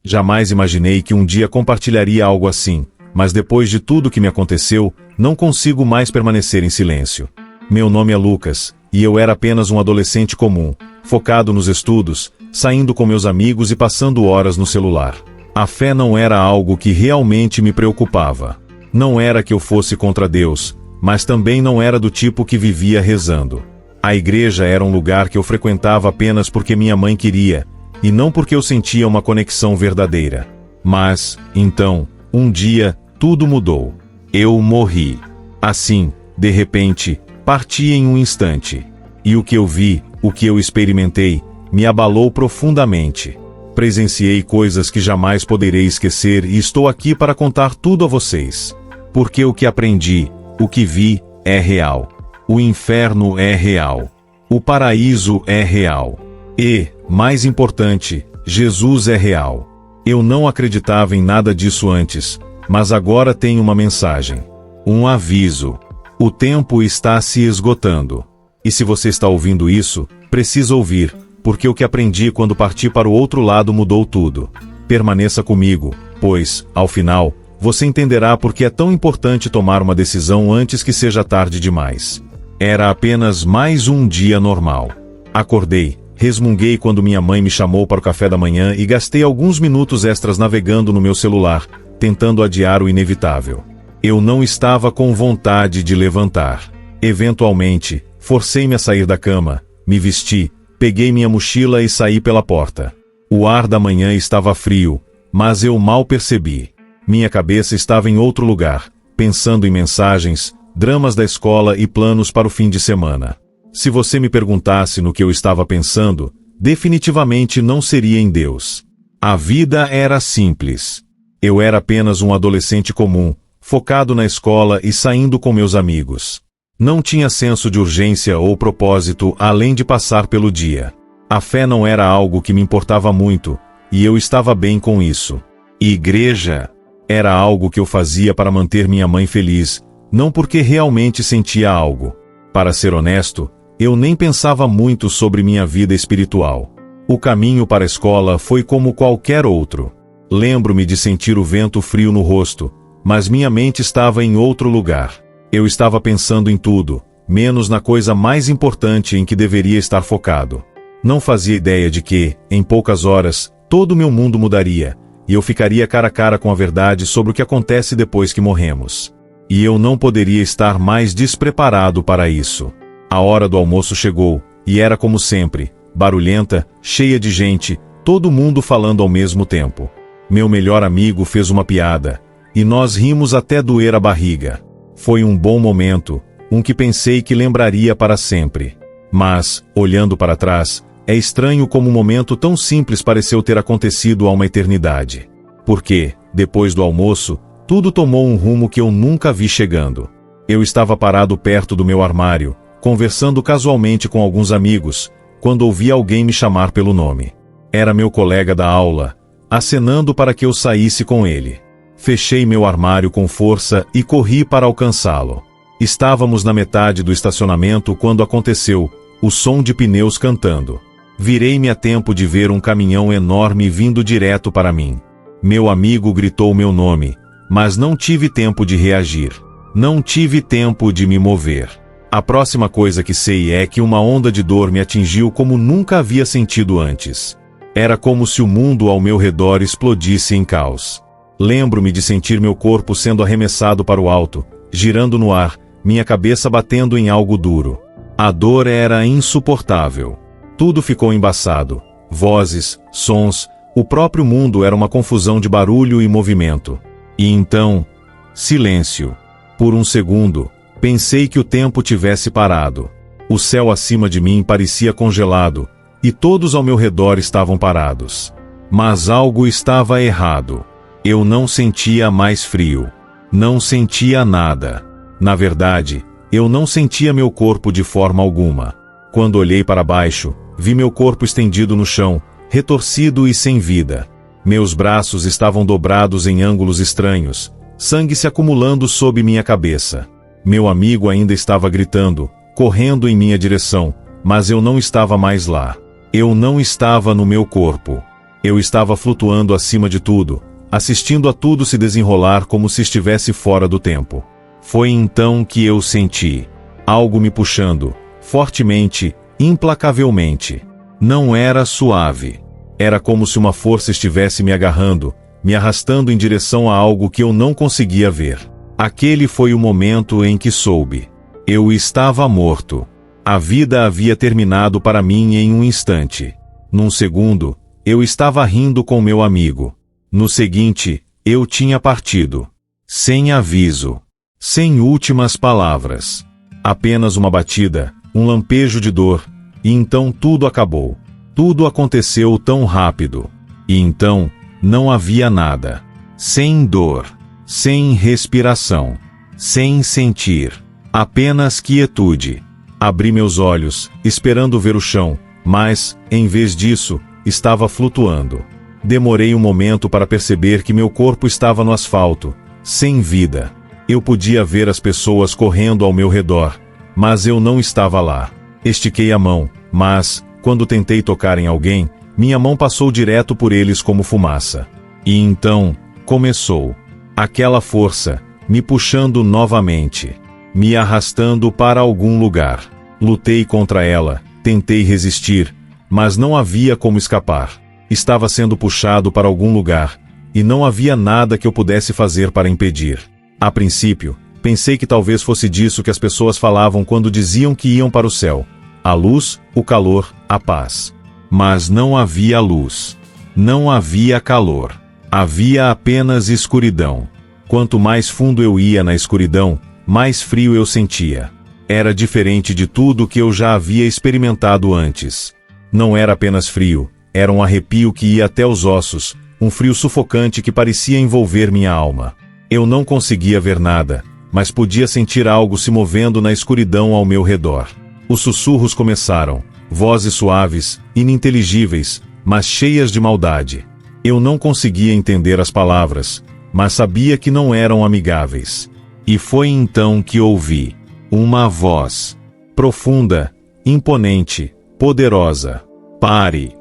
Jamais imaginei que um dia compartilharia algo assim, mas depois de tudo que me aconteceu, não consigo mais permanecer em silêncio. Meu nome é Lucas, e eu era apenas um adolescente comum, focado nos estudos, saindo com meus amigos e passando horas no celular. A fé não era algo que realmente me preocupava. Não era que eu fosse contra Deus, mas também não era do tipo que vivia rezando. A igreja era um lugar que eu frequentava apenas porque minha mãe queria, e não porque eu sentia uma conexão verdadeira. Mas, então, um dia, tudo mudou. Eu morri. Assim, de repente, parti em um instante. E o que eu vi, o que eu experimentei, me abalou profundamente. Presenciei coisas que jamais poderei esquecer e estou aqui para contar tudo a vocês. Porque o que aprendi, o que vi, é real. O inferno é real. O paraíso é real. E, mais importante, Jesus é real. Eu não acreditava em nada disso antes, mas agora tenho uma mensagem. Um aviso. O tempo está se esgotando. E se você está ouvindo isso, precisa ouvir, porque o que aprendi quando parti para o outro lado mudou tudo. Permaneça comigo, pois, ao final, você entenderá por que é tão importante tomar uma decisão antes que seja tarde demais. Era apenas mais um dia normal. Acordei, resmunguei quando minha mãe me chamou para o café da manhã e gastei alguns minutos extras navegando no meu celular, tentando adiar o inevitável. Eu não estava com vontade de levantar. Eventualmente, forcei-me a sair da cama, me vesti, peguei minha mochila e saí pela porta. O ar da manhã estava frio, mas eu mal percebi. Minha cabeça estava em outro lugar, pensando em mensagens, dramas da escola e planos para o fim de semana. Se você me perguntasse no que eu estava pensando, definitivamente não seria em Deus. A vida era simples. Eu era apenas um adolescente comum, focado na escola e saindo com meus amigos. Não tinha senso de urgência ou propósito além de passar pelo dia. A fé não era algo que me importava muito, e eu estava bem com isso. Igreja era algo que eu fazia para manter minha mãe feliz, não porque realmente sentia algo. Para ser honesto, eu nem pensava muito sobre minha vida espiritual. O caminho para a escola foi como qualquer outro. Lembro-me de sentir o vento frio no rosto, mas minha mente estava em outro lugar. Eu estava pensando em tudo, menos na coisa mais importante em que deveria estar focado. Não fazia ideia de que, em poucas horas, todo o meu mundo mudaria, e eu ficaria cara a cara com a verdade sobre o que acontece depois que morremos. E eu não poderia estar mais despreparado para isso. A hora do almoço chegou, e era como sempre, barulhenta, cheia de gente, todo mundo falando ao mesmo tempo. Meu melhor amigo fez uma piada, e nós rimos até doer a barriga. Foi um bom momento, um que pensei que lembraria para sempre. Mas, olhando para trás, é estranho como um momento tão simples pareceu ter acontecido há uma eternidade. Porque, depois do almoço, tudo tomou um rumo que eu nunca vi chegando. Eu estava parado perto do meu armário, conversando casualmente com alguns amigos, quando ouvi alguém me chamar pelo nome. Era meu colega da aula, acenando para que eu saísse com ele. Fechei meu armário com força e corri para alcançá-lo. Estávamos na metade do estacionamento quando aconteceu, o som de pneus cantando. Virei-me a tempo de ver um caminhão enorme vindo direto para mim. Meu amigo gritou meu nome, mas não tive tempo de reagir. Não tive tempo de me mover. A próxima coisa que sei é que uma onda de dor me atingiu como nunca havia sentido antes. Era como se o mundo ao meu redor explodisse em caos. Lembro-me de sentir meu corpo sendo arremessado para o alto, girando no ar, minha cabeça batendo em algo duro. A dor era insuportável. Tudo ficou embaçado. Vozes, sons, o próprio mundo era uma confusão de barulho e movimento. E então, silêncio. Por um segundo, pensei que o tempo tivesse parado. O céu acima de mim parecia congelado, e todos ao meu redor estavam parados. Mas algo estava errado. Eu não sentia mais frio. Não sentia nada. Na verdade, eu não sentia meu corpo de forma alguma. Quando olhei para baixo, vi meu corpo estendido no chão, retorcido e sem vida. Meus braços estavam dobrados em ângulos estranhos, sangue se acumulando sob minha cabeça. Meu amigo ainda estava gritando, correndo em minha direção, mas eu não estava mais lá. Eu não estava no meu corpo. Eu estava flutuando acima de tudo, assistindo a tudo se desenrolar como se estivesse fora do tempo. Foi então que eu senti algo me puxando, fortemente, implacavelmente. Não era suave. Era como se uma força estivesse me agarrando, me arrastando em direção a algo que eu não conseguia ver. Aquele foi o momento em que soube. Eu estava morto. A vida havia terminado para mim em um instante. Num segundo, eu estava rindo com meu amigo. No seguinte, eu tinha partido. Sem aviso. Sem últimas palavras. Apenas uma batida, um lampejo de dor, e então tudo acabou. Tudo aconteceu tão rápido. E então, não havia nada. Sem dor. Sem respiração. Sem sentir. Apenas quietude. Abri meus olhos, esperando ver o chão, mas, em vez disso, estava flutuando. Demorei um momento para perceber que meu corpo estava no asfalto, sem vida. Eu podia ver as pessoas correndo ao meu redor, mas eu não estava lá. Estiquei a mão, mas, quando tentei tocar em alguém, minha mão passou direto por eles como fumaça. E então, começou. Aquela força, me puxando novamente. Me arrastando para algum lugar. Lutei contra ela, tentei resistir, mas não havia como escapar. Estava sendo puxado para algum lugar, e não havia nada que eu pudesse fazer para impedir. A princípio, pensei que talvez fosse disso que as pessoas falavam quando diziam que iam para o céu. A luz, o calor, a paz. Mas não havia luz. Não havia calor. Havia apenas escuridão. Quanto mais fundo eu ia na escuridão, mais frio eu sentia. Era diferente de tudo que eu já havia experimentado antes. Não era apenas frio, era um arrepio que ia até os ossos, um frio sufocante que parecia envolver minha alma. Eu não conseguia ver nada, mas podia sentir algo se movendo na escuridão ao meu redor. Os sussurros começaram, vozes suaves, ininteligíveis, mas cheias de maldade. Eu não conseguia entender as palavras, mas sabia que não eram amigáveis. E foi então que ouvi uma voz profunda, imponente, poderosa. Pare!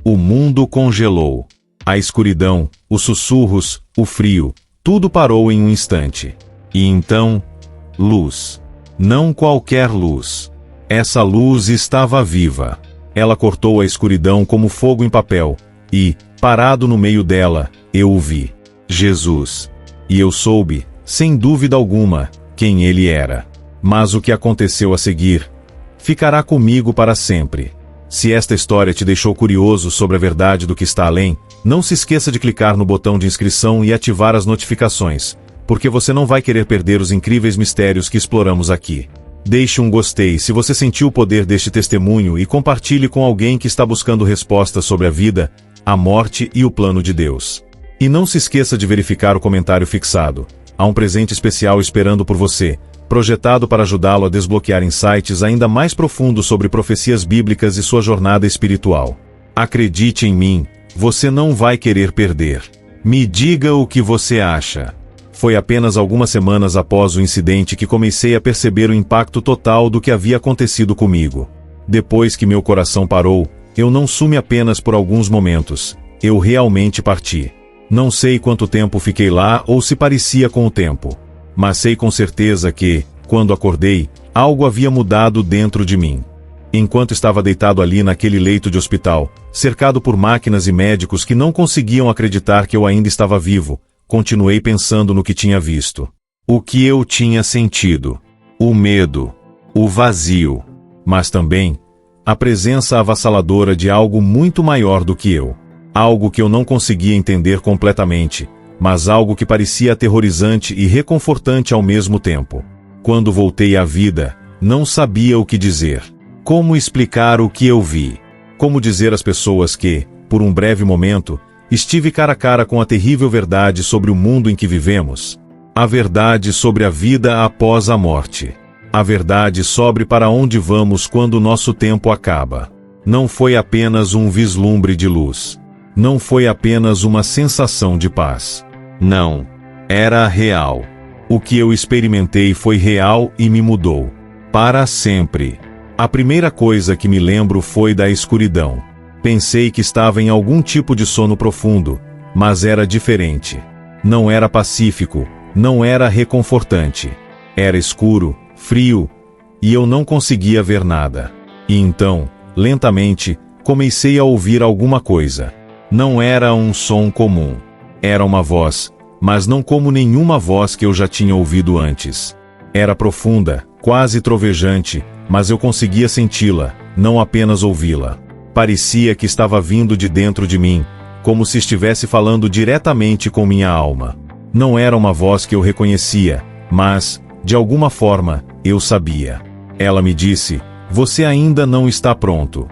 O mundo congelou. A escuridão, os sussurros, o frio, tudo parou em um instante. E então, luz. Não qualquer luz. Essa luz estava viva. Ela cortou a escuridão como fogo em papel, e, parado no meio dela, eu o vi. Jesus. E eu soube, sem dúvida alguma, quem ele era. Mas o que aconteceu a seguir ficará comigo para sempre. Se esta história te deixou curioso sobre a verdade do que está além, não se esqueça de clicar no botão de inscrição e ativar as notificações, porque você não vai querer perder os incríveis mistérios que exploramos aqui. Deixe um gostei se você sentiu o poder deste testemunho e compartilhe com alguém que está buscando respostas sobre a vida, a morte e o plano de Deus. E não se esqueça de verificar o comentário fixado. Há um presente especial esperando por você, projetado para ajudá-lo a desbloquear insights ainda mais profundos sobre profecias bíblicas e sua jornada espiritual. Acredite em mim, você não vai querer perder. Me diga o que você acha. Foi apenas algumas semanas após o incidente que comecei a perceber o impacto total do que havia acontecido comigo. Depois que meu coração parou, eu não sumi apenas por alguns momentos, eu realmente parti. Não sei quanto tempo fiquei lá ou se parecia com o tempo. Mas sei com certeza que, quando acordei, algo havia mudado dentro de mim. Enquanto estava deitado ali naquele leito de hospital, cercado por máquinas e médicos que não conseguiam acreditar que eu ainda estava vivo, continuei pensando no que tinha visto. O que eu tinha sentido. O medo. O vazio. Mas também, a presença avassaladora de algo muito maior do que eu. Algo que eu não conseguia entender completamente, mas algo que parecia aterrorizante e reconfortante ao mesmo tempo. Quando voltei à vida, não sabia o que dizer. Como explicar o que eu vi? Como dizer às pessoas que, por um breve momento, estive cara a cara com a terrível verdade sobre o mundo em que vivemos? A verdade sobre a vida após a morte. A verdade sobre para onde vamos quando o nosso tempo acaba. Não foi apenas um vislumbre de luz. Não foi apenas uma sensação de paz. Não. Era real. O que eu experimentei foi real e me mudou. Para sempre. A primeira coisa que me lembro foi da escuridão. Pensei que estava em algum tipo de sono profundo, mas era diferente. Não era pacífico, não era reconfortante. Era escuro, frio, e eu não conseguia ver nada. E então, lentamente, comecei a ouvir alguma coisa. Não era um som comum. Era uma voz, mas não como nenhuma voz que eu já tinha ouvido antes. Era profunda, quase trovejante, mas eu conseguia senti-la, não apenas ouvi-la. Parecia que estava vindo de dentro de mim, como se estivesse falando diretamente com minha alma. Não era uma voz que eu reconhecia, mas, de alguma forma, eu sabia. Ela me disse: "Você ainda não está pronto."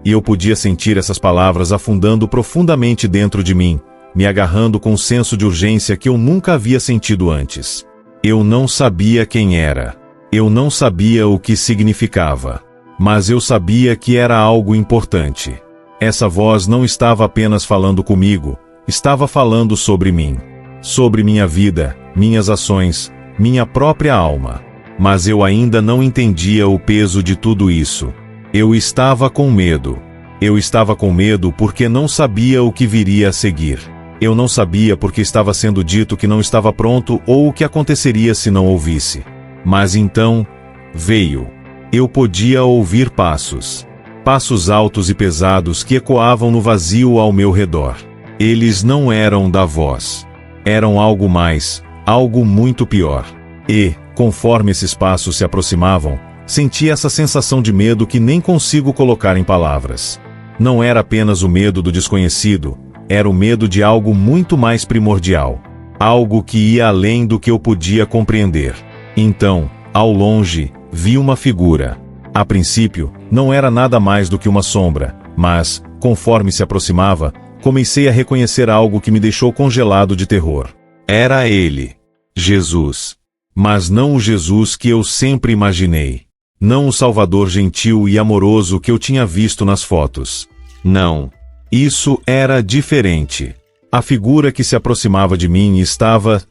E eu podia sentir essas palavras afundando profundamente dentro de mim, me agarrando com um senso de urgência que eu nunca havia sentido antes. Eu não sabia quem era. Eu não sabia o que significava. Mas eu sabia que era algo importante. Essa voz não estava apenas falando comigo, estava falando sobre mim. Sobre minha vida, minhas ações, minha própria alma. Mas eu ainda não entendia o peso de tudo isso. Eu estava com medo. Eu estava com medo porque não sabia o que viria a seguir. Eu não sabia porque estava sendo dito que não estava pronto ou o que aconteceria se não ouvisse. Mas então, veio. Eu podia ouvir passos. Passos altos e pesados que ecoavam no vazio ao meu redor. Eles não eram da voz. Eram algo mais, algo muito pior. E, conforme esses passos se aproximavam, senti essa sensação de medo que nem consigo colocar em palavras. Não era apenas o medo do desconhecido, era o medo de algo muito mais primordial. Algo que ia além do que eu podia compreender. Então, ao longe, vi uma figura. A princípio, não era nada mais do que uma sombra, mas, conforme se aproximava, comecei a reconhecer algo que me deixou congelado de terror. Era ele, Jesus. Mas não o Jesus que eu sempre imaginei. Não o Salvador gentil e amoroso que eu tinha visto nas fotos. Não. Isso era diferente. A figura que se aproximava de mim estava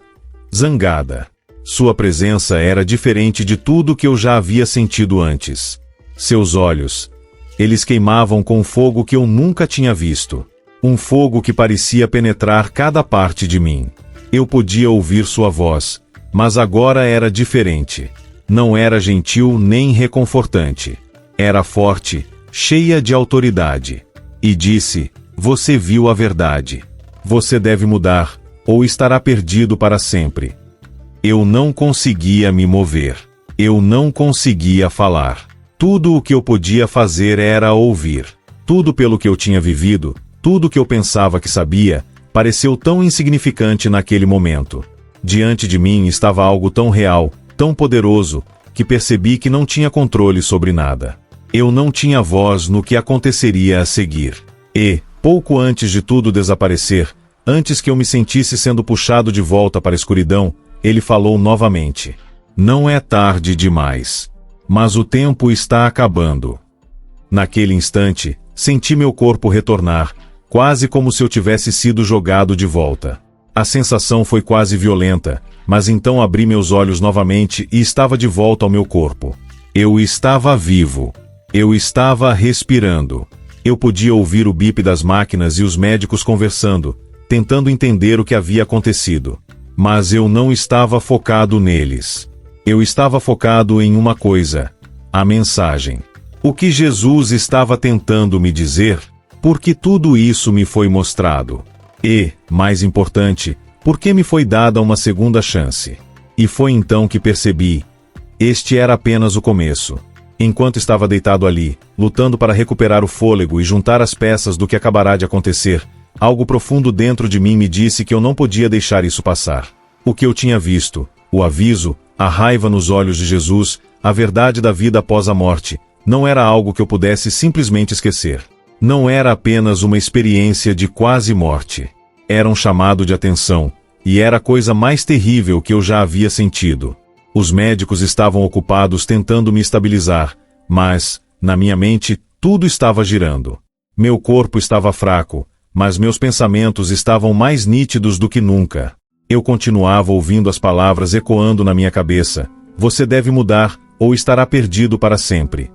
zangada. Sua presença era diferente de tudo que eu já havia sentido antes. Seus olhos, eles queimavam com um fogo que eu nunca tinha visto. Um fogo que parecia penetrar cada parte de mim. Eu podia ouvir sua voz, mas agora era diferente. Não era gentil nem reconfortante. Era forte, cheia de autoridade. E disse: "Você viu a verdade. Você deve mudar, ou estará perdido para sempre." Eu não conseguia me mover. Eu não conseguia falar. Tudo o que eu podia fazer era ouvir. Tudo pelo que eu tinha vivido, tudo que eu pensava que sabia, pareceu tão insignificante naquele momento. Diante de mim estava algo tão real, tão poderoso, que percebi que não tinha controle sobre nada. Eu não tinha voz no que aconteceria a seguir. E, pouco antes de tudo desaparecer, antes que eu me sentisse sendo puxado de volta para a escuridão, ele falou novamente: "Não é tarde demais. Mas o tempo está acabando." Naquele instante, senti meu corpo retornar, quase como se eu tivesse sido jogado de volta. A sensação foi quase violenta, mas então abri meus olhos novamente e estava de volta ao meu corpo. Eu estava vivo. Eu estava respirando. Eu podia ouvir o bip das máquinas e os médicos conversando, tentando entender o que havia acontecido. Mas eu não estava focado neles. Eu estava focado em uma coisa: a mensagem. O que Jesus estava tentando me dizer? Porque tudo isso me foi mostrado. E, mais importante, porque me foi dada uma segunda chance. E foi então que percebi: este era apenas o começo. Enquanto estava deitado ali, lutando para recuperar o fôlego e juntar as peças do que acabará de acontecer, algo profundo dentro de mim me disse que eu não podia deixar isso passar. O que eu tinha visto, o aviso, a raiva nos olhos de Jesus, a verdade da vida após a morte, não era algo que eu pudesse simplesmente esquecer. Não era apenas uma experiência de quase morte. Era um chamado de atenção, e era a coisa mais terrível que eu já havia sentido. Os médicos estavam ocupados tentando me estabilizar, mas, na minha mente, tudo estava girando. Meu corpo estava fraco, mas meus pensamentos estavam mais nítidos do que nunca. Eu continuava ouvindo as palavras ecoando na minha cabeça: "Você deve mudar, ou estará perdido para sempre."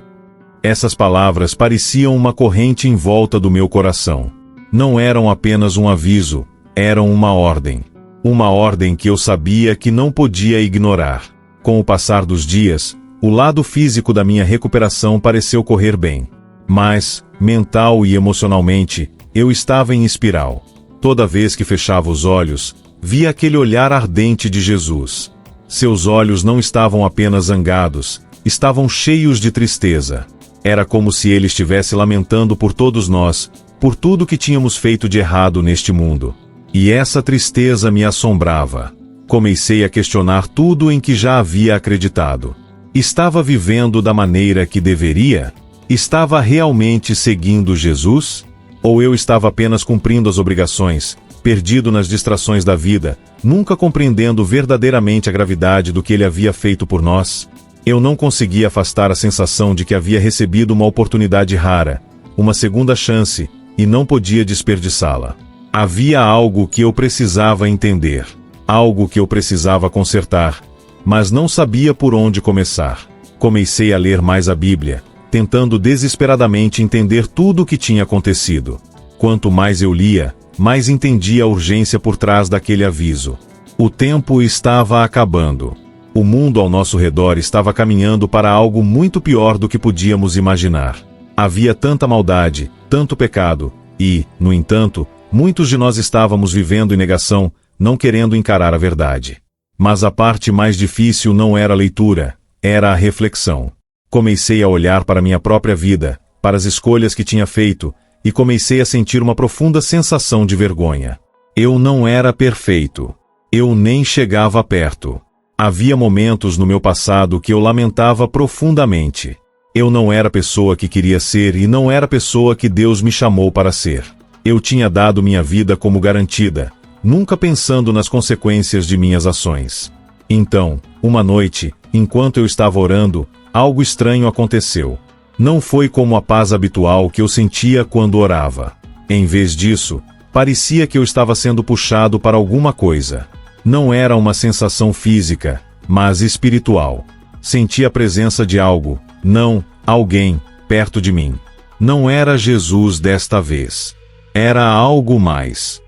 Essas palavras pareciam uma corrente em volta do meu coração. Não eram apenas um aviso, eram uma ordem. Uma ordem que eu sabia que não podia ignorar. Com o passar dos dias, o lado físico da minha recuperação pareceu correr bem. Mas, mental e emocionalmente, eu estava em espiral. Toda vez que fechava os olhos, via aquele olhar ardente de Jesus. Seus olhos não estavam apenas zangados, estavam cheios de tristeza. Era como se ele estivesse lamentando por todos nós, por tudo que tínhamos feito de errado neste mundo. E essa tristeza me assombrava. Comecei a questionar tudo em que já havia acreditado. Estava vivendo da maneira que deveria? Estava realmente seguindo Jesus? Ou eu estava apenas cumprindo as obrigações, perdido nas distrações da vida, nunca compreendendo verdadeiramente a gravidade do que ele havia feito por nós? Eu não conseguia afastar a sensação de que havia recebido uma oportunidade rara, uma segunda chance, e não podia desperdiçá-la. Havia algo que eu precisava entender, algo que eu precisava consertar, mas não sabia por onde começar. Comecei a ler mais a Bíblia, tentando desesperadamente entender tudo o que tinha acontecido. Quanto mais eu lia, mais entendia a urgência por trás daquele aviso. O tempo estava acabando. O mundo ao nosso redor estava caminhando para algo muito pior do que podíamos imaginar. Havia tanta maldade, tanto pecado, e, no entanto, muitos de nós estávamos vivendo em negação, não querendo encarar a verdade. Mas a parte mais difícil não era a leitura, era a reflexão. Comecei a olhar para minha própria vida, para as escolhas que tinha feito, e comecei a sentir uma profunda sensação de vergonha. Eu não era perfeito. Eu nem chegava perto. Havia momentos no meu passado que eu lamentava profundamente. Eu não era a pessoa que queria ser e não era a pessoa que Deus me chamou para ser. Eu tinha dado minha vida como garantida, nunca pensando nas consequências de minhas ações. Então, uma noite, enquanto eu estava orando, algo estranho aconteceu. Não foi como a paz habitual que eu sentia quando orava. Em vez disso, parecia que eu estava sendo puxado para alguma coisa. Não era uma sensação física, mas espiritual. Senti a presença de algo, não, alguém, perto de mim. Não era Jesus desta vez. Era algo mais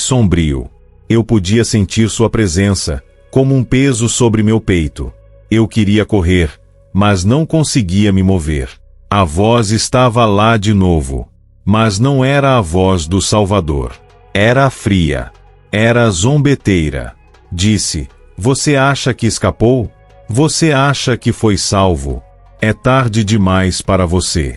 sombrio. Eu podia sentir sua presença, como um peso sobre meu peito. Eu queria correr, mas não conseguia me mover. A voz estava lá de novo. Mas não era a voz do Salvador. Era fria. Era zombeteira. Disse: "Você acha que escapou? Você acha que foi salvo? É tarde demais para você."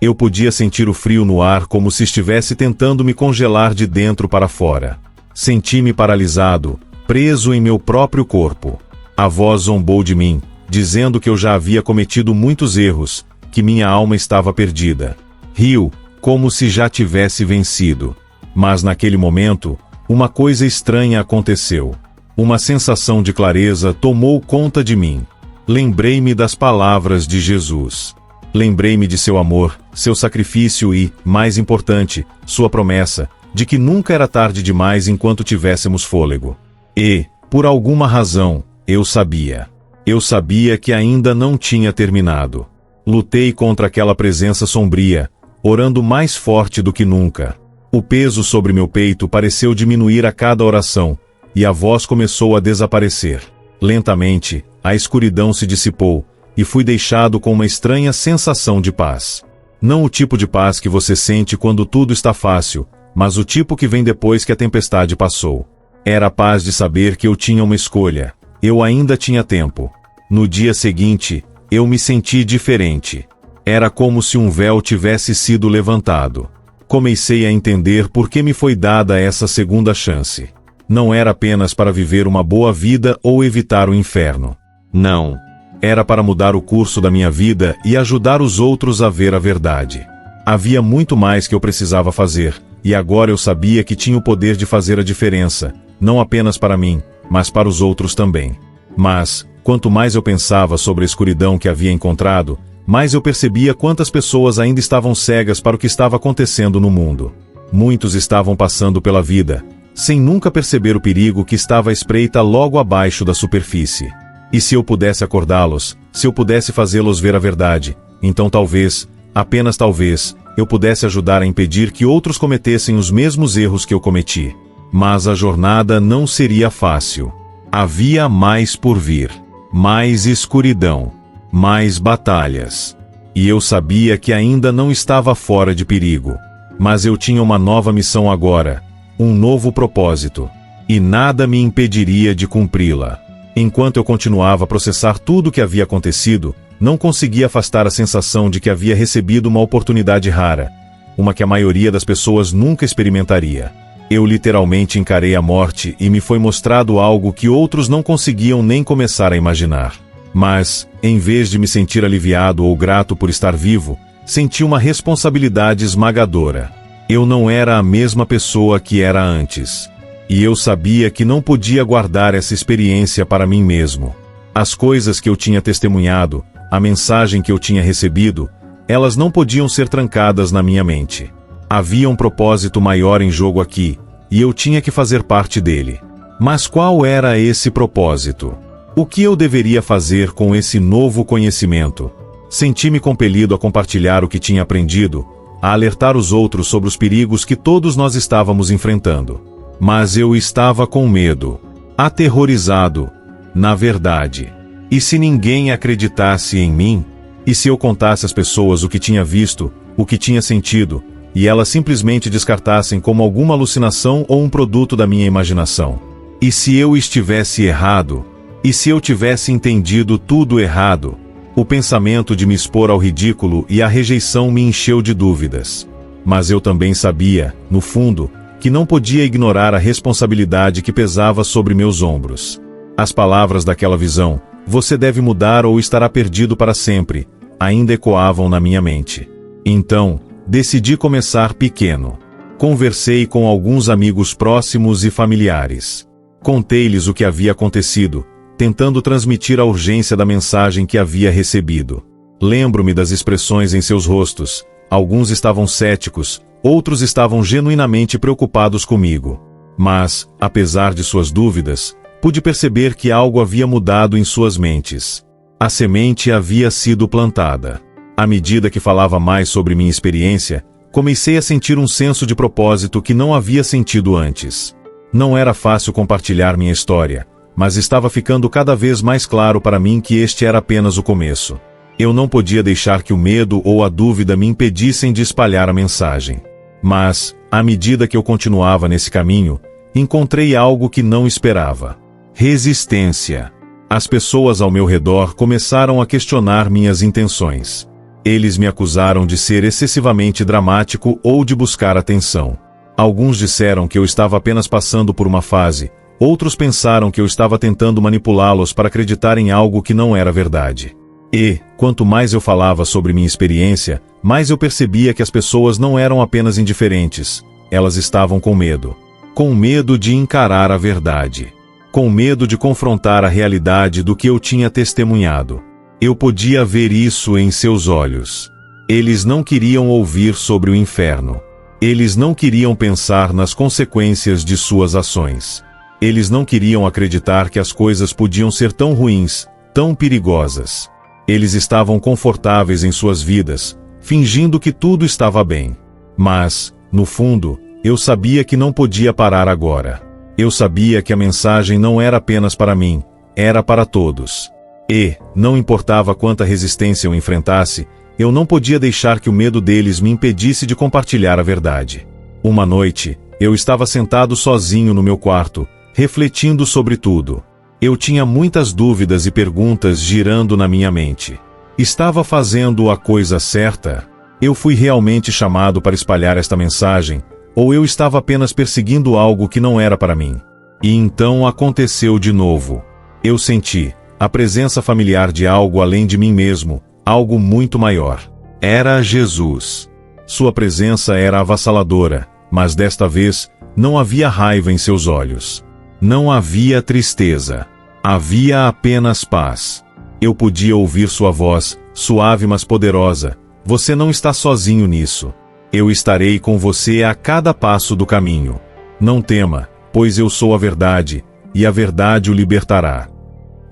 Eu podia sentir o frio no ar como se estivesse tentando me congelar de dentro para fora. Senti-me paralisado, preso em meu próprio corpo. A voz zombou de mim, dizendo que eu já havia cometido muitos erros, que minha alma estava perdida. Riu, como se já tivesse vencido. Mas naquele momento, uma coisa estranha aconteceu. Uma sensação de clareza tomou conta de mim. Lembrei-me das palavras de Jesus. Lembrei-me de seu amor, seu sacrifício e, mais importante, sua promessa, de que nunca era tarde demais enquanto tivéssemos fôlego. E, por alguma razão, eu sabia. Eu sabia que ainda não tinha terminado. Lutei contra aquela presença sombria, orando mais forte do que nunca. O peso sobre meu peito pareceu diminuir a cada oração, e a voz começou a desaparecer. Lentamente, a escuridão se dissipou, e fui deixado com uma estranha sensação de paz. Não o tipo de paz que você sente quando tudo está fácil, mas o tipo que vem depois que a tempestade passou. Era a paz de saber que eu tinha uma escolha. Eu ainda tinha tempo. No dia seguinte, eu me senti diferente. Era como se um véu tivesse sido levantado. Comecei a entender por que me foi dada essa segunda chance. Não era apenas para viver uma boa vida ou evitar o inferno. Não. Era para mudar o curso da minha vida e ajudar os outros a ver a verdade. Havia muito mais que eu precisava fazer, e agora eu sabia que tinha o poder de fazer a diferença, não apenas para mim, mas para os outros também. Mas, quanto mais eu pensava sobre a escuridão que havia encontrado, mais eu percebia quantas pessoas ainda estavam cegas para o que estava acontecendo no mundo. Muitos estavam passando pela vida, sem nunca perceber o perigo que estava à espreita logo abaixo da superfície. E se eu pudesse acordá-los, se eu pudesse fazê-los ver a verdade, Então talvez, apenas talvez, eu pudesse ajudar a impedir que outros cometessem os mesmos erros que eu cometi. Mas a jornada não seria fácil. Havia mais por vir. Mais escuridão. Mais batalhas. E eu sabia que ainda não estava fora de perigo. Mas eu tinha uma nova missão agora. Um novo propósito. E nada me impediria de cumpri-la. Enquanto eu continuava a processar tudo o que havia acontecido, não conseguia afastar a sensação de que havia recebido uma oportunidade rara, uma que a maioria das pessoas nunca experimentaria. Eu literalmente encarei a morte e me foi mostrado algo que outros não conseguiam nem começar a imaginar. Mas, em vez de me sentir aliviado ou grato por estar vivo, senti uma responsabilidade esmagadora. Eu não era a mesma pessoa que era antes. E eu sabia que não podia guardar essa experiência para mim mesmo. As coisas que eu tinha testemunhado, a mensagem que eu tinha recebido, elas não podiam ser trancadas na minha mente. Havia um propósito maior em jogo aqui, e eu tinha que fazer parte dele. Mas qual era esse propósito? O que eu deveria fazer com esse novo conhecimento? Senti-me compelido a compartilhar o que tinha aprendido, a alertar os outros sobre os perigos que todos nós estávamos enfrentando. Mas eu estava com medo, aterrorizado, na verdade. E se ninguém acreditasse em mim? E se eu contasse às pessoas o que tinha visto, o que tinha sentido, e elas simplesmente descartassem como alguma alucinação ou um produto da minha imaginação? E se eu estivesse errado? E se eu tivesse entendido tudo errado? O pensamento de me expor ao ridículo e à rejeição me encheu de dúvidas. Mas eu também sabia, no fundo, que não podia ignorar a responsabilidade que pesava sobre meus ombros. As palavras daquela visão, "Você deve mudar ou estará perdido para sempre", ainda ecoavam na minha mente. Então, decidi começar pequeno. Conversei com alguns amigos próximos e familiares. Contei-lhes o que havia acontecido, tentando transmitir a urgência da mensagem que havia recebido. Lembro-me das expressões em seus rostos. Alguns estavam céticos, outros estavam genuinamente preocupados comigo. Mas, apesar de suas dúvidas, pude perceber que algo havia mudado em suas mentes. A semente havia sido plantada. À medida que falava mais sobre minha experiência, comecei a sentir um senso de propósito que não havia sentido antes. Não era fácil compartilhar minha história, mas estava ficando cada vez mais claro para mim que este era apenas o começo. Eu não podia deixar que o medo ou a dúvida me impedissem de espalhar a mensagem. Mas, à medida que eu continuava nesse caminho, encontrei algo que não esperava. Resistência. As pessoas ao meu redor começaram a questionar minhas intenções. Eles me acusaram de ser excessivamente dramático ou de buscar atenção. Alguns disseram que eu estava apenas passando por uma fase, outros pensaram que eu estava tentando manipulá-los para acreditar em algo que não era verdade. E, quanto mais eu falava sobre minha experiência, mais eu percebia que as pessoas não eram apenas indiferentes, elas estavam com medo. Com medo de encarar a verdade. Com medo de confrontar a realidade do que eu tinha testemunhado. Eu podia ver isso em seus olhos. Eles não queriam ouvir sobre o inferno. Eles não queriam pensar nas consequências de suas ações. Eles não queriam acreditar que as coisas podiam ser tão ruins, tão perigosas. Eles estavam confortáveis em suas vidas, fingindo que tudo estava bem. Mas, no fundo, eu sabia que não podia parar agora. Eu sabia que a mensagem não era apenas para mim, era para todos. E, não importava quanta resistência eu enfrentasse, eu não podia deixar que o medo deles me impedisse de compartilhar a verdade. Uma noite, eu estava sentado sozinho no meu quarto, refletindo sobre tudo. Eu tinha muitas dúvidas e perguntas girando na minha mente. Estava fazendo a coisa certa? Eu fui realmente chamado para espalhar esta mensagem, ou eu estava apenas perseguindo algo que não era para mim? E então aconteceu de novo. Eu senti a presença familiar de algo além de mim mesmo, algo muito maior. Era Jesus. Sua presença era avassaladora, mas desta vez, não havia raiva em seus olhos. Não havia tristeza. Havia apenas paz. Eu podia ouvir sua voz, suave mas poderosa. Você não está sozinho nisso. Eu estarei com você a cada passo do caminho. Não tema, pois eu sou a verdade, e a verdade o libertará.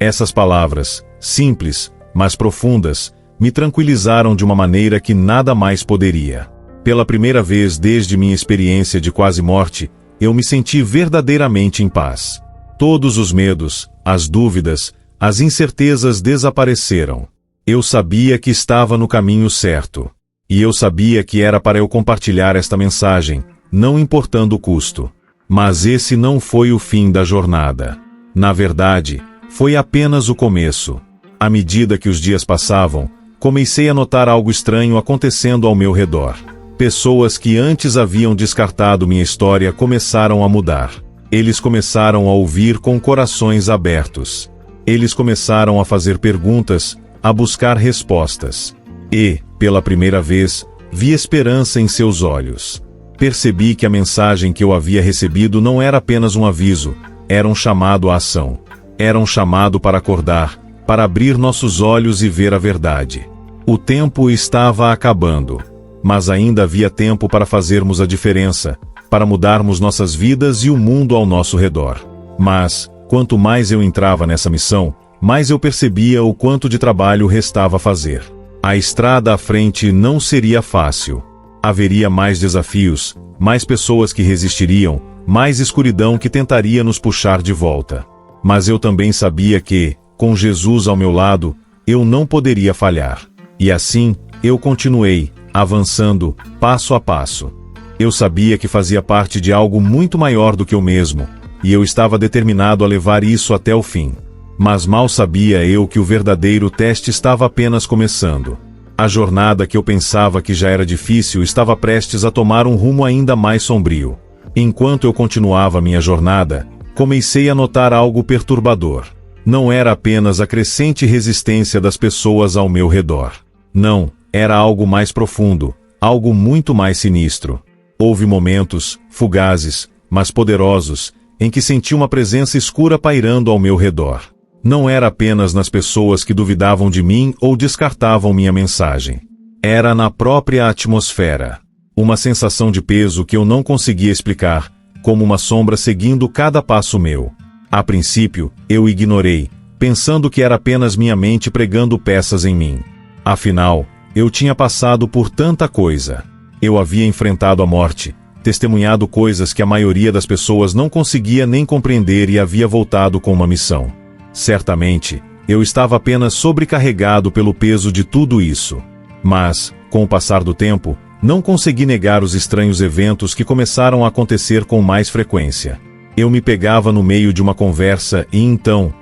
Essas palavras, simples, mas profundas, me tranquilizaram de uma maneira que nada mais poderia. Pela primeira vez desde minha experiência de quase morte, eu me senti verdadeiramente em paz. Todos os medos, as dúvidas, as incertezas desapareceram. Eu sabia que estava no caminho certo. E eu sabia que era para eu compartilhar esta mensagem, não importando o custo. Mas esse não foi o fim da jornada. Na verdade, foi apenas o começo. À medida que os dias passavam, comecei a notar algo estranho acontecendo ao meu redor. Pessoas que antes haviam descartado minha história começaram a mudar. Eles começaram a ouvir com corações abertos. Eles começaram a fazer perguntas, a buscar respostas. E, pela primeira vez, vi esperança em seus olhos. Percebi que a mensagem que eu havia recebido não era apenas um aviso, era um chamado à ação. Era um chamado para acordar, para abrir nossos olhos e ver a verdade. O tempo estava acabando. Mas ainda havia tempo para fazermos a diferença, para mudarmos nossas vidas e o mundo ao nosso redor. Mas, quanto mais eu entrava nessa missão, mais eu percebia o quanto de trabalho restava a fazer. A estrada à frente não seria fácil. Haveria mais desafios, mais pessoas que resistiriam, mais escuridão que tentaria nos puxar de volta. Mas eu também sabia que, com Jesus ao meu lado, eu não poderia falhar. E assim, eu continuei, avançando, passo a passo. Eu sabia que fazia parte de algo muito maior do que eu mesmo, e eu estava determinado a levar isso até o fim. Mas mal sabia eu que o verdadeiro teste estava apenas começando. A jornada que eu pensava que já era difícil estava prestes a tomar um rumo ainda mais sombrio. Enquanto eu continuava minha jornada, comecei a notar algo perturbador. Não era apenas a crescente resistência das pessoas ao meu redor. Não, era algo mais profundo, algo muito mais sinistro. Houve momentos, fugazes, mas poderosos, em que senti uma presença escura pairando ao meu redor. Não era apenas nas pessoas que duvidavam de mim ou descartavam minha mensagem. Era na própria atmosfera. Uma sensação de peso que eu não conseguia explicar, como uma sombra seguindo cada passo meu. A princípio, eu ignorei, pensando que era apenas minha mente pregando peças em mim. Afinal, eu tinha passado por tanta coisa. Eu havia enfrentado a morte, testemunhado coisas que a maioria das pessoas não conseguia nem compreender e havia voltado com uma missão. Certamente, eu estava apenas sobrecarregado pelo peso de tudo isso. Mas, com o passar do tempo, não consegui negar os estranhos eventos que começaram a acontecer com mais frequência. Eu me pegava no meio de uma conversa e então,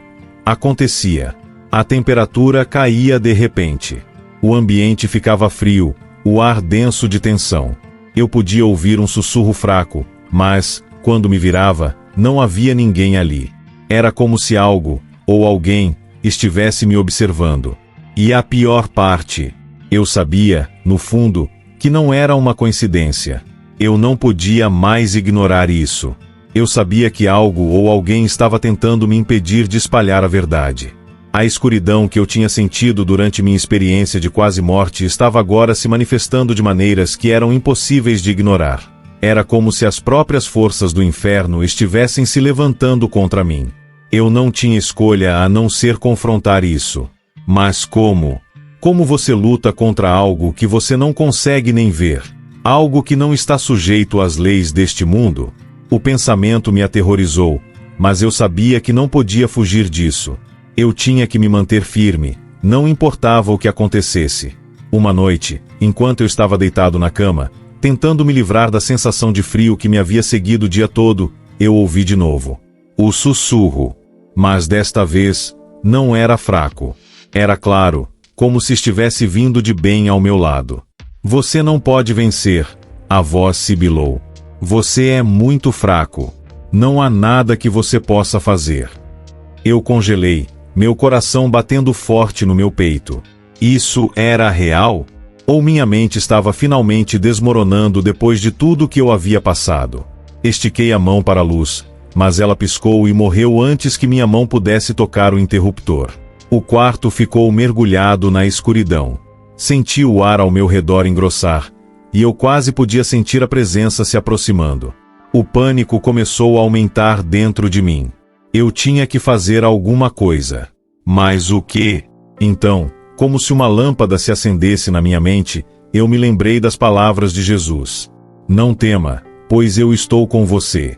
acontecia. A temperatura caía de repente. O ambiente ficava frio, o ar denso de tensão. Eu podia ouvir um sussurro fraco, mas, quando me virava, não havia ninguém ali. Era como se algo, ou alguém, estivesse me observando. E a pior parte, eu sabia, no fundo, que não era uma coincidência. Eu não podia mais ignorar isso. Eu sabia que algo ou alguém estava tentando me impedir de espalhar a verdade. A escuridão que eu tinha sentido durante minha experiência de quase morte estava agora se manifestando de maneiras que eram impossíveis de ignorar. Era como se as próprias forças do inferno estivessem se levantando contra mim. Eu não tinha escolha a não ser confrontar isso. Mas como? Como você luta contra algo que você não consegue nem ver? Algo que não está sujeito às leis deste mundo? O pensamento me aterrorizou, mas eu sabia que não podia fugir disso. Eu tinha que me manter firme, não importava o que acontecesse. Uma noite, enquanto eu estava deitado na cama, tentando me livrar da sensação de frio que me havia seguido o dia todo, eu ouvi de novo o sussurro. Mas desta vez, não era fraco. Era claro, como se estivesse vindo de bem ao meu lado. Você não pode vencer, a voz sibilou. Você é muito fraco. Não há nada que você possa fazer. Eu congelei, meu coração batendo forte no meu peito. Isso era real? Ou minha mente estava finalmente desmoronando depois de tudo que eu havia passado? Estiquei a mão para a luz, mas ela piscou e morreu antes que minha mão pudesse tocar o interruptor. O quarto ficou mergulhado na escuridão. Senti o ar ao meu redor engrossar, e eu quase podia sentir a presença se aproximando. O pânico começou a aumentar dentro de mim. Eu tinha que fazer alguma coisa. Mas o quê? Então, Como se uma lâmpada se acendesse na minha mente, eu me lembrei das palavras de Jesus. Não tema, pois eu estou com você.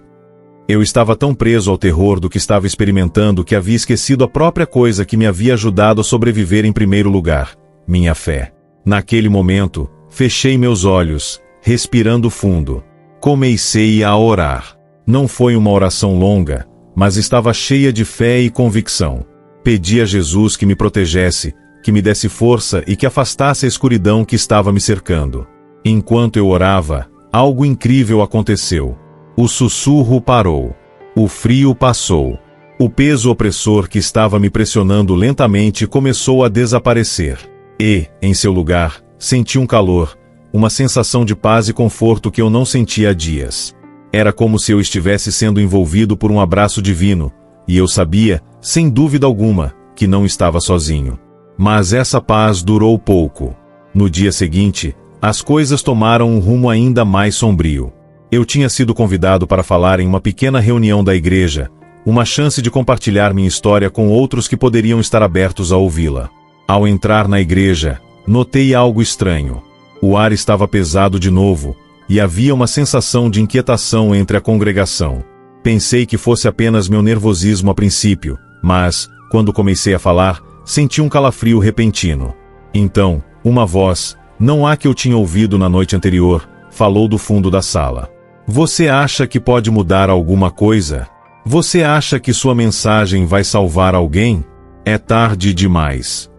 Eu estava tão preso ao terror do que estava experimentando que havia esquecido a própria coisa que me havia ajudado a sobreviver em primeiro lugar, minha fé. Naquele momento, fechei meus olhos, respirando fundo. Comecei a orar. Não foi uma oração longa, mas estava cheia de fé e convicção. Pedi a Jesus que me protegesse, que me desse força e que afastasse a escuridão que estava me cercando. Enquanto eu orava, algo incrível aconteceu. O sussurro parou. O frio passou. O peso opressor que estava me pressionando lentamente começou a desaparecer. E, em seu lugar, senti um calor, uma sensação de paz e conforto que eu não sentia há dias. Era como se eu estivesse sendo envolvido por um abraço divino, e eu sabia, sem dúvida alguma, que não estava sozinho. Mas essa paz durou pouco. No dia seguinte, as coisas tomaram um rumo ainda mais sombrio. Eu tinha sido convidado para falar em uma pequena reunião da igreja, uma chance de compartilhar minha história com outros que poderiam estar abertos a ouvi-la. Ao entrar na igreja, notei algo estranho. O ar estava pesado de novo, e havia uma sensação de inquietação entre a congregação. Pensei que fosse apenas meu nervosismo a princípio, mas, quando comecei a falar, senti um calafrio repentino. Então, uma voz, não a que eu tinha ouvido na noite anterior, falou do fundo da sala. Você acha que pode mudar alguma coisa? Você acha que sua mensagem vai salvar alguém? É tarde demais.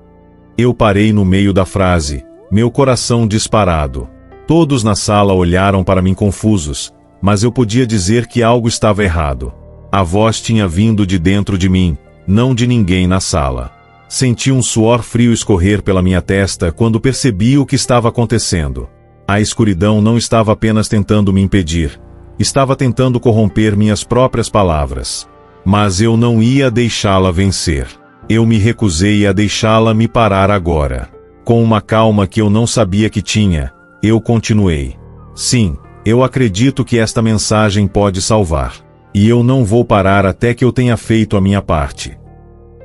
Eu parei no meio da frase, meu coração disparado. Todos na sala olharam para mim confusos, mas eu podia dizer que algo estava errado. A voz tinha vindo de dentro de mim, não de ninguém na sala. Senti um suor frio escorrer pela minha testa quando percebi o que estava acontecendo. A escuridão não estava apenas tentando me impedir, estava tentando corromper minhas próprias palavras. Mas eu não ia deixá-la vencer. Eu me recusei a deixá-la me parar agora. Com uma calma que eu não sabia que tinha, eu continuei. Sim, eu acredito que esta mensagem pode salvar. E eu não vou parar até que eu tenha feito a minha parte.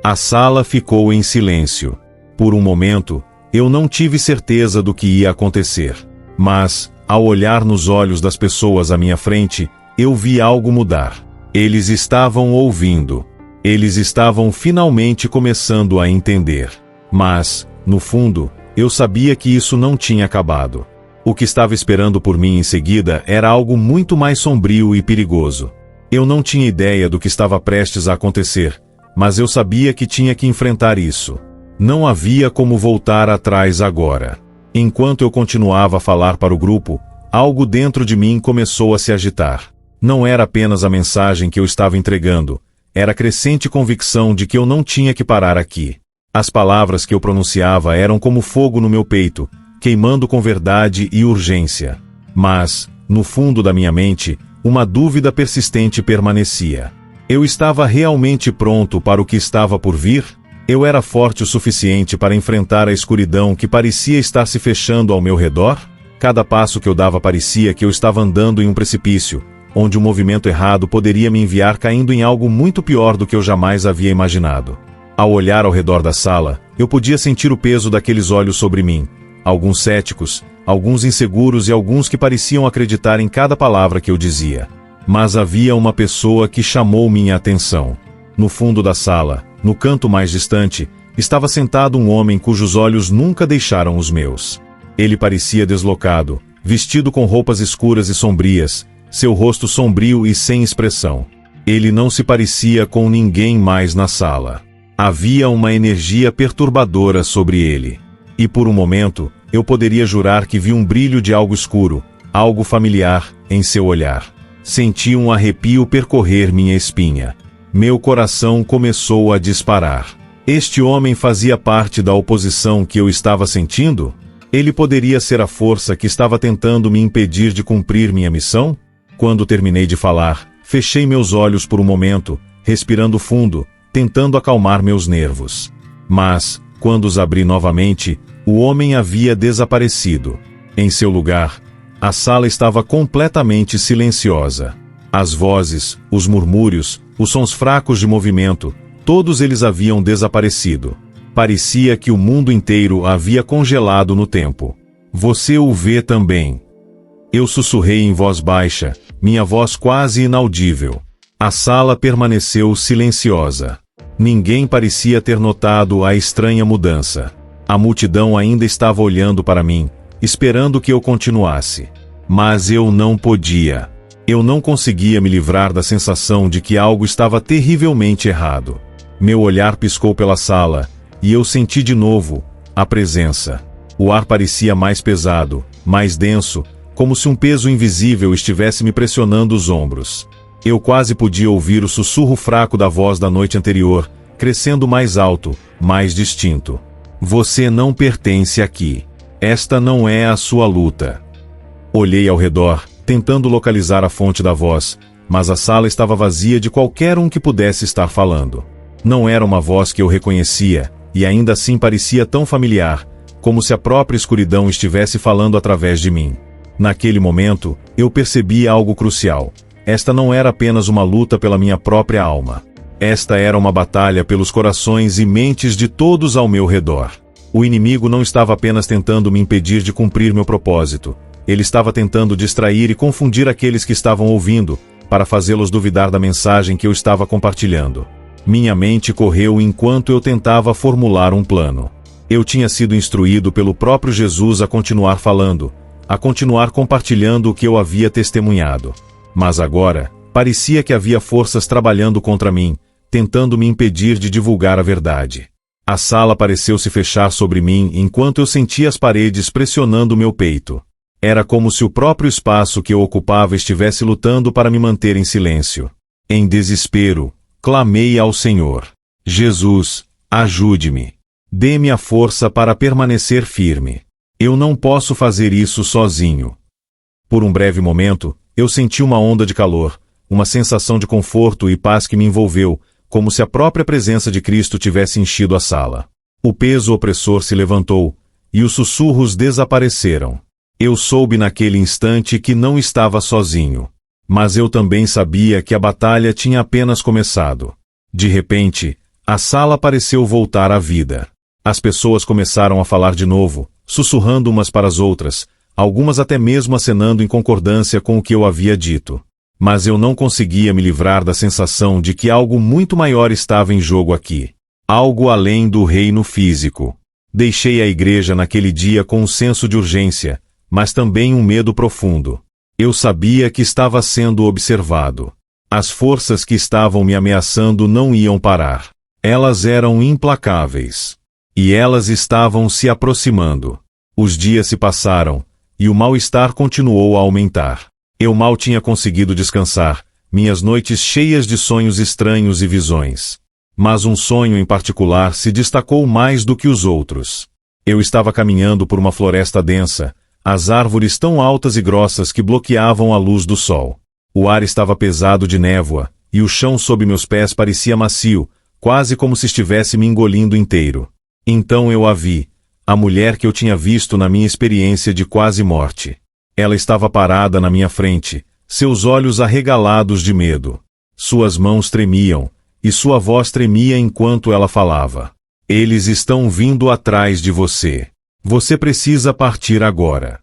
A sala ficou em silêncio. Por um momento, eu não tive certeza do que ia acontecer. Mas, ao olhar nos olhos das pessoas à minha frente, eu vi algo mudar. Eles estavam ouvindo. Eles estavam finalmente começando a entender. Mas, no fundo, eu sabia que isso não tinha acabado. O que estava esperando por mim em seguida era algo muito mais sombrio e perigoso. Eu não tinha ideia do que estava prestes a acontecer, mas eu sabia que tinha que enfrentar isso. Não havia como voltar atrás agora. Enquanto eu continuava a falar para o grupo, algo dentro de mim começou a se agitar. Não era apenas a mensagem que eu estava entregando, era a crescente convicção de que eu não tinha que parar aqui. As palavras que eu pronunciava eram como fogo no meu peito, queimando com verdade e urgência. Mas, no fundo da minha mente, uma dúvida persistente permanecia. Eu estava realmente pronto para o que estava por vir? Eu era forte o suficiente para enfrentar a escuridão que parecia estar se fechando ao meu redor? Cada passo que eu dava parecia que eu estava andando em um precipício, onde um movimento errado poderia me enviar caindo em algo muito pior do que eu jamais havia imaginado. Ao olhar ao redor da sala, eu podia sentir o peso daqueles olhos sobre mim, alguns céticos, alguns inseguros e alguns que pareciam acreditar em cada palavra que eu dizia. Mas havia uma pessoa que chamou minha atenção. No fundo da sala, no canto mais distante, estava sentado um homem cujos olhos nunca deixaram os meus. Ele parecia deslocado, vestido com roupas escuras e sombrias, seu rosto sombrio e sem expressão. Ele não se parecia com ninguém mais na sala. Havia uma energia perturbadora sobre ele. E por um momento, eu poderia jurar que vi um brilho de algo escuro, algo familiar, em seu olhar. Senti um arrepio percorrer minha espinha. Meu coração começou a disparar. Este homem fazia parte da oposição que eu estava sentindo? Ele poderia ser a força que estava tentando me impedir de cumprir minha missão? Quando terminei de falar, fechei meus olhos por um momento, respirando fundo, tentando acalmar meus nervos. Mas, quando os abri novamente, o homem havia desaparecido. Em seu lugar, a sala estava completamente silenciosa. As vozes, os murmúrios, os sons fracos de movimento, todos eles haviam desaparecido. Parecia que o mundo inteiro havia congelado no tempo. Você o vê também. Eu sussurrei em voz baixa, minha voz quase inaudível. A sala permaneceu silenciosa. Ninguém parecia ter notado a estranha mudança. A multidão ainda estava olhando para mim, esperando que eu continuasse. Mas eu não podia. Eu não conseguia me livrar da sensação de que algo estava terrivelmente errado. Meu olhar piscou pela sala, e eu senti de novo a presença. O ar parecia mais pesado, mais denso, como se um peso invisível estivesse me pressionando os ombros. Eu quase podia ouvir o sussurro fraco da voz da noite anterior, crescendo mais alto, mais distinto. Você não pertence aqui. Esta não é a sua luta. Olhei ao redor, tentando localizar a fonte da voz, mas a sala estava vazia de qualquer um que pudesse estar falando. Não era uma voz que eu reconhecia, e ainda assim parecia tão familiar, como se a própria escuridão estivesse falando através de mim. Naquele momento, eu percebi algo crucial. Esta não era apenas uma luta pela minha própria alma. Esta era uma batalha pelos corações e mentes de todos ao meu redor. O inimigo não estava apenas tentando me impedir de cumprir meu propósito. Ele estava tentando distrair e confundir aqueles que estavam ouvindo, para fazê-los duvidar da mensagem que eu estava compartilhando. Minha mente correu enquanto eu tentava formular um plano. Eu tinha sido instruído pelo próprio Jesus a continuar falando, a continuar compartilhando o que eu havia testemunhado. Mas agora, parecia que havia forças trabalhando contra mim, tentando me impedir de divulgar a verdade. A sala pareceu se fechar sobre mim enquanto eu sentia as paredes pressionando meu peito. Era como se o próprio espaço que eu ocupava estivesse lutando para me manter em silêncio. Em desespero, clamei ao Senhor. Jesus, ajude-me. Dê-me a força para permanecer firme. Eu não posso fazer isso sozinho. Por um breve momento, eu senti uma onda de calor, uma sensação de conforto e paz que me envolveu, como se a própria presença de Cristo tivesse enchido a sala. O peso opressor se levantou, e os sussurros desapareceram. Eu soube naquele instante que não estava sozinho. Mas eu também sabia que a batalha tinha apenas começado. De repente, a sala pareceu voltar à vida. As pessoas começaram a falar de novo, sussurrando umas para as outras, algumas até mesmo acenando em concordância com o que eu havia dito. Mas eu não conseguia me livrar da sensação de que algo muito maior estava em jogo aqui. Algo além do reino físico. Deixei a igreja naquele dia com um senso de urgência, mas também um medo profundo. Eu sabia que estava sendo observado. As forças que estavam me ameaçando não iam parar. Elas eram implacáveis. E elas estavam se aproximando. Os dias se passaram, e o mal-estar continuou a aumentar. Eu mal tinha conseguido descansar, minhas noites cheias de sonhos estranhos e visões. Mas um sonho em particular se destacou mais do que os outros. Eu estava caminhando por uma floresta densa, as árvores tão altas e grossas que bloqueavam a luz do sol. O ar estava pesado de névoa, e o chão sob meus pés parecia macio, quase como se estivesse me engolindo inteiro. Então eu a vi, a mulher que eu tinha visto na minha experiência de quase morte. Ela estava parada na minha frente, seus olhos arregalados de medo. Suas mãos tremiam, e sua voz tremia enquanto ela falava. Eles estão vindo atrás de você. Você precisa partir agora.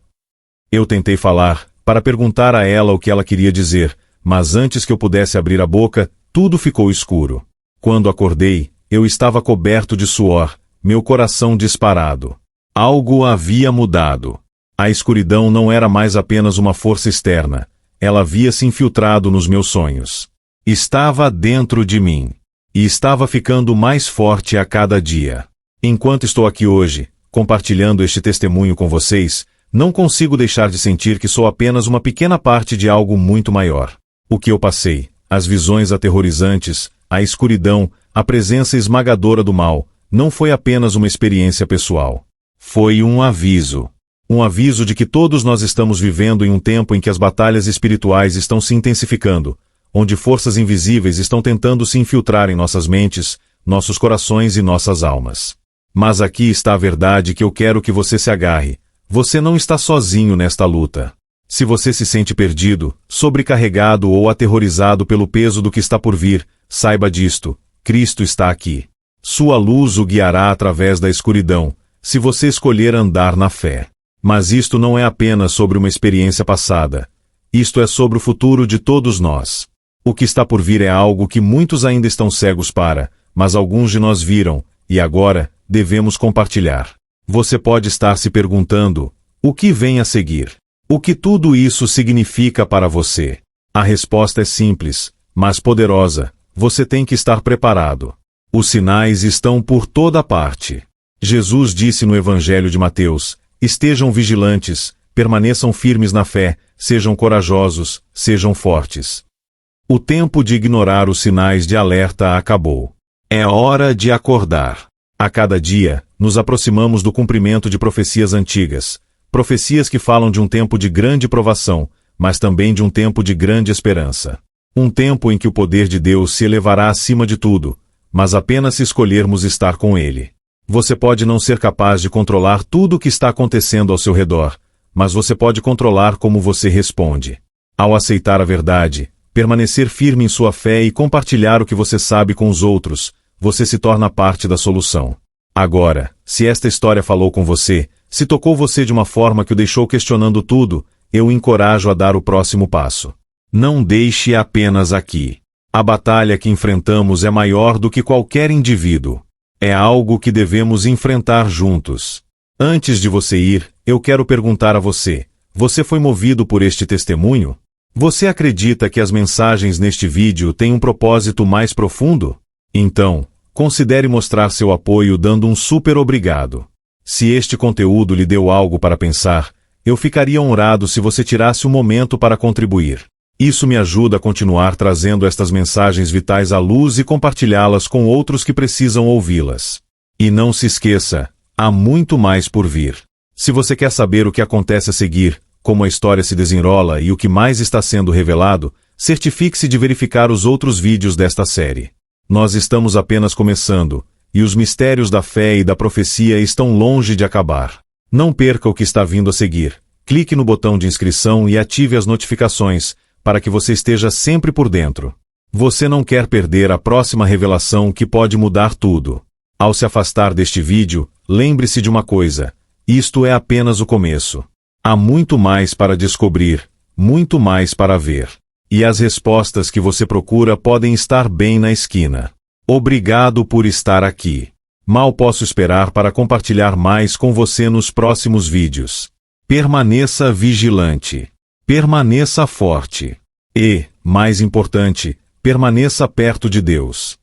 Eu tentei falar, para perguntar a ela o que ela queria dizer, mas antes que eu pudesse abrir a boca, tudo ficou escuro. Quando acordei, eu estava coberto de suor, meu coração disparado. Algo havia mudado. A escuridão não era mais apenas uma força externa, ela havia se infiltrado nos meus sonhos. Estava dentro de mim. E estava ficando mais forte a cada dia. Enquanto estou aqui hoje, compartilhando este testemunho com vocês, não consigo deixar de sentir que sou apenas uma pequena parte de algo muito maior. O que eu passei, as visões aterrorizantes, a escuridão, a presença esmagadora do mal, não foi apenas uma experiência pessoal. Foi um aviso. Um aviso de que todos nós estamos vivendo em um tempo em que as batalhas espirituais estão se intensificando, onde forças invisíveis estão tentando se infiltrar em nossas mentes, nossos corações e nossas almas. Mas aqui está a verdade que eu quero que você se agarre. Você não está sozinho nesta luta. Se você se sente perdido, sobrecarregado ou aterrorizado pelo peso do que está por vir, saiba disto: Cristo está aqui. Sua luz o guiará através da escuridão, se você escolher andar na fé. Mas isto não é apenas sobre uma experiência passada. Isto é sobre o futuro de todos nós. O que está por vir é algo que muitos ainda estão cegos para, mas alguns de nós viram, e agora, devemos compartilhar. Você pode estar se perguntando, o que vem a seguir? O que tudo isso significa para você? A resposta é simples, mas poderosa. Você tem que estar preparado. Os sinais estão por toda parte. Jesus disse no Evangelho de Mateus, estejam vigilantes, permaneçam firmes na fé, sejam corajosos, sejam fortes. O tempo de ignorar os sinais de alerta acabou. É hora de acordar. A cada dia, nos aproximamos do cumprimento de profecias antigas. Profecias que falam de um tempo de grande provação, mas também de um tempo de grande esperança. Um tempo em que o poder de Deus se elevará acima de tudo, mas apenas se escolhermos estar com Ele. Você pode não ser capaz de controlar tudo o que está acontecendo ao seu redor, mas você pode controlar como você responde. Ao aceitar a verdade, permanecer firme em sua fé e compartilhar o que você sabe com os outros, você se torna parte da solução. Agora, se esta história falou com você, se tocou você de uma forma que o deixou questionando tudo, eu o encorajo a dar o próximo passo. Não deixe apenas aqui. A batalha que enfrentamos é maior do que qualquer indivíduo. É algo que devemos enfrentar juntos. Antes de você ir, eu quero perguntar a você, você foi movido por este testemunho? Você acredita que as mensagens neste vídeo têm um propósito mais profundo? Então, considere mostrar seu apoio dando um super obrigado. Se este conteúdo lhe deu algo para pensar, eu ficaria honrado se você tirasse um momento para contribuir. Isso me ajuda a continuar trazendo estas mensagens vitais à luz e compartilhá-las com outros que precisam ouvi-las. E não se esqueça, há muito mais por vir. Se você quer saber o que acontece a seguir, como a história se desenrola e o que mais está sendo revelado, certifique-se de verificar os outros vídeos desta série. Nós estamos apenas começando, e os mistérios da fé e da profecia estão longe de acabar. Não perca o que está vindo a seguir. Clique no botão de inscrição e ative as notificações, para que você esteja sempre por dentro. Você não quer perder a próxima revelação que pode mudar tudo. Ao se afastar deste vídeo, lembre-se de uma coisa, isto é apenas o começo. Há muito mais para descobrir, muito mais para ver. E as respostas que você procura podem estar bem na esquina. Obrigado por estar aqui. Mal posso esperar para compartilhar mais com você nos próximos vídeos. Permaneça vigilante. Permaneça forte. E, mais importante, permaneça perto de Deus.